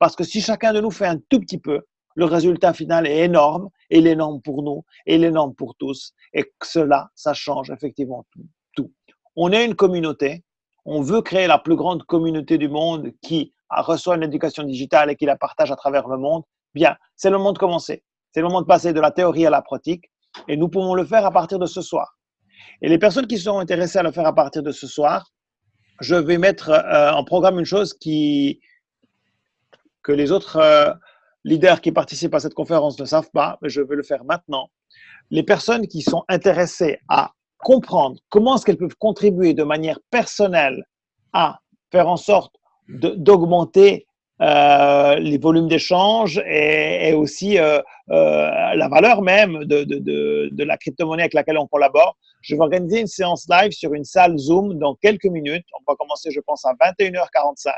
Parce que si chacun de nous fait un tout petit peu, le résultat final est énorme, et il est énorme pour nous, et il est énorme pour tous, et que cela, ça change effectivement tout. On est une communauté, on veut créer la plus grande communauté du monde qui reçoit une éducation digitale et qui la partage à travers le monde. Bien, c'est le moment de commencer. C'est le moment de passer de la théorie à la pratique, et nous pouvons le faire à partir de ce soir. Et les personnes qui sont intéressées à le faire à partir de ce soir, je vais mettre en programme une chose que les autres leaders qui participent à cette conférence ne savent pas, mais je vais le faire maintenant. Les personnes qui sont intéressées à comprendre comment est-ce qu'elles peuvent contribuer de manière personnelle à faire en sorte d'augmenter les volumes d'échange et aussi la valeur même de la crypto-monnaie avec laquelle on collabore. Je vais organiser une séance live sur une salle Zoom dans quelques minutes. On va commencer, je pense, à 21h45.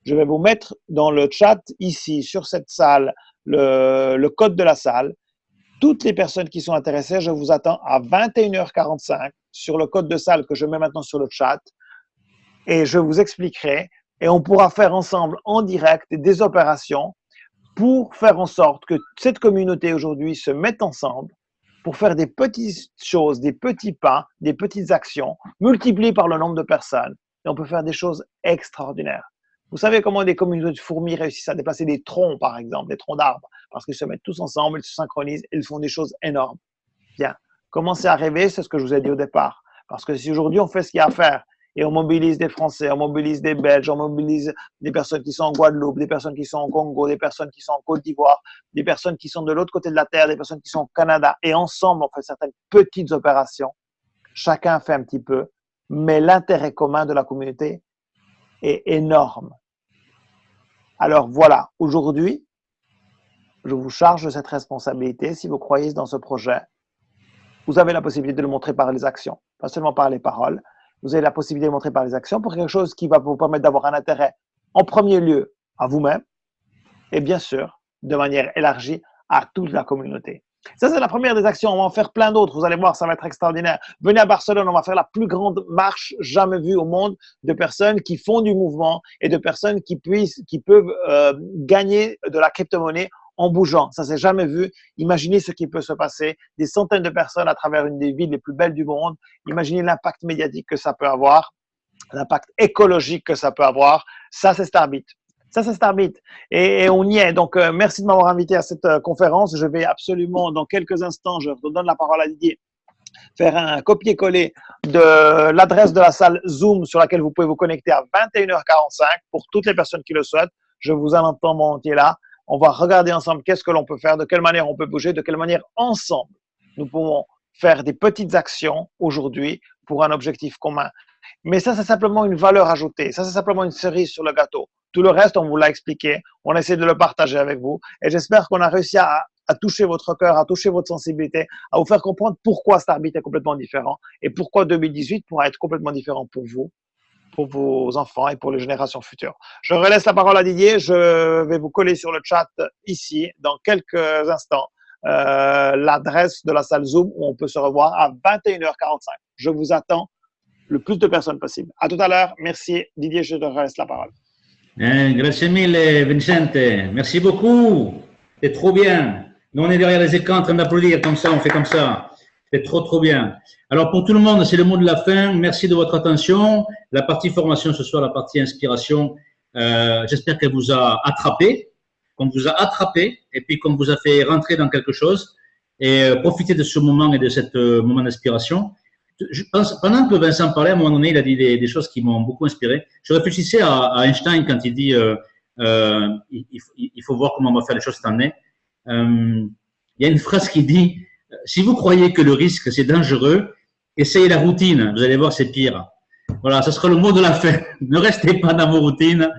Je vais vous mettre dans le chat ici, sur cette salle, le code de la salle. Toutes les personnes qui sont intéressées, je vous attends à 21h45 sur le code de salle que je mets maintenant sur le chat. Et je vous expliquerai et on pourra faire ensemble en direct des opérations pour faire en sorte que cette communauté aujourd'hui se mette ensemble pour faire des petites choses, des petits pas, des petites actions multipliées par le nombre de personnes. Et on peut faire des choses extraordinaires. Vous savez comment des communautés de fourmis réussissent à déplacer des troncs, par exemple, des troncs d'arbres, parce qu'ils se mettent tous ensemble, ils se synchronisent et ils font des choses énormes. Bien, commencez à rêver, c'est ce que je vous ai dit au départ. Parce que si aujourd'hui on fait ce qu'il y a à faire et on mobilise des Français, on mobilise des Belges, on mobilise des personnes qui sont en Guadeloupe, des personnes qui sont au Congo, des personnes qui sont en Côte d'Ivoire, des personnes qui sont de l'autre côté de la Terre, des personnes qui sont au Canada, et ensemble on fait certaines petites opérations, chacun fait un petit peu, mais l'intérêt commun de la communauté est énorme. Alors voilà, aujourd'hui, je vous charge de cette responsabilité. Si vous croyez dans ce projet, vous avez la possibilité de le montrer par les actions, pas seulement par les paroles. Vous avez la possibilité de le montrer par les actions pour quelque chose qui va vous permettre d'avoir un intérêt en premier lieu à vous-même et bien sûr, de manière élargie à toute la communauté. Ça, c'est la première des actions. On va en faire plein d'autres. Vous allez voir, ça va être extraordinaire. Venez à Barcelone, on va faire la plus grande marche jamais vue au monde de personnes qui font du mouvement et de personnes qui peuvent gagner de la crypto-monnaie en bougeant. Ça s'est jamais vu. Imaginez ce qui peut se passer. Des centaines de personnes à travers une des villes les plus belles du monde. Imaginez l'impact médiatique que ça peut avoir, l'impact écologique que ça peut avoir. Ça, c'est Starbit. Ça, c'est Starbit. Et on y est. Donc, merci de m'avoir invité à cette conférence. Je vais absolument, dans quelques instants, je redonne la parole à Didier, faire un copier-coller de l'adresse de la salle Zoom sur laquelle vous pouvez vous connecter à 21h45 pour toutes les personnes qui le souhaitent. Je vous attends volontiers là. On va regarder ensemble qu'est-ce que l'on peut faire, de quelle manière on peut bouger, de quelle manière ensemble nous pouvons faire des petites actions aujourd'hui pour un objectif commun. Mais ça, c'est simplement une valeur ajoutée. Ça, c'est simplement une cerise sur le gâteau. Tout le reste, on vous l'a expliqué. On essaie de le partager avec vous. Et j'espère qu'on a réussi à toucher votre cœur, à toucher votre sensibilité, à vous faire comprendre pourquoi Starbit est complètement différent et pourquoi 2018 pourra être complètement différent pour vous, pour vos enfants et pour les générations futures. Je relaisse la parole à Didier. Je vais vous coller sur le chat ici, dans quelques instants, l'adresse de la salle Zoom où on peut se revoir à 21h45. Je vous attends le plus de personnes possible. À tout à l'heure. Merci. Didier, je te relaisse la parole. Grazie mille, Vincente. Merci beaucoup. C'est trop bien. Nous, on est derrière les écrans en train d'applaudir comme ça, on fait comme ça. C'est trop, trop bien. Alors, pour tout le monde, c'est le mot de la fin. Merci de votre attention. La partie formation, ce soir, la partie inspiration, j'espère qu'elle vous a attrapé, qu'on vous a attrapé et puis qu'on vous a fait rentrer dans quelque chose et profiter de ce moment et de ce moment d'inspiration. Je pense, pendant que Vincent parlait, à un moment donné, il a dit des choses qui m'ont beaucoup inspiré. Je réfléchissais à Einstein quand il dit il faut voir comment on va faire les choses cette année. Il y a une phrase qui dit si vous croyez que le risque c'est dangereux, essayez la routine, vous allez voir c'est pire. Voilà, ce sera le mot de la fin. Ne restez pas dans vos routines.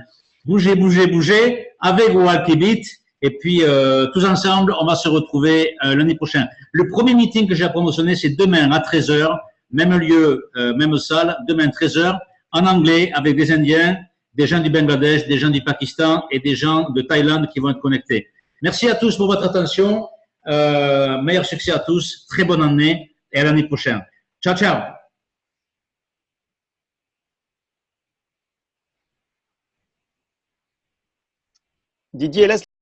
Bougez, bougez, bougez avec Walkibit. Et puis, tous ensemble, on va se retrouver lundi prochain. Le premier meeting que j'ai à promotionner, c'est demain à 13 h, même lieu, même salle, demain 13 h, en anglais, avec des Indiens, des gens du Bangladesh, des gens du Pakistan et des gens de Thaïlande qui vont être connectés. Merci à tous pour votre attention. Meilleur succès à tous. Très bonne année et à l'année prochaine. Ciao, ciao. Didier, laisse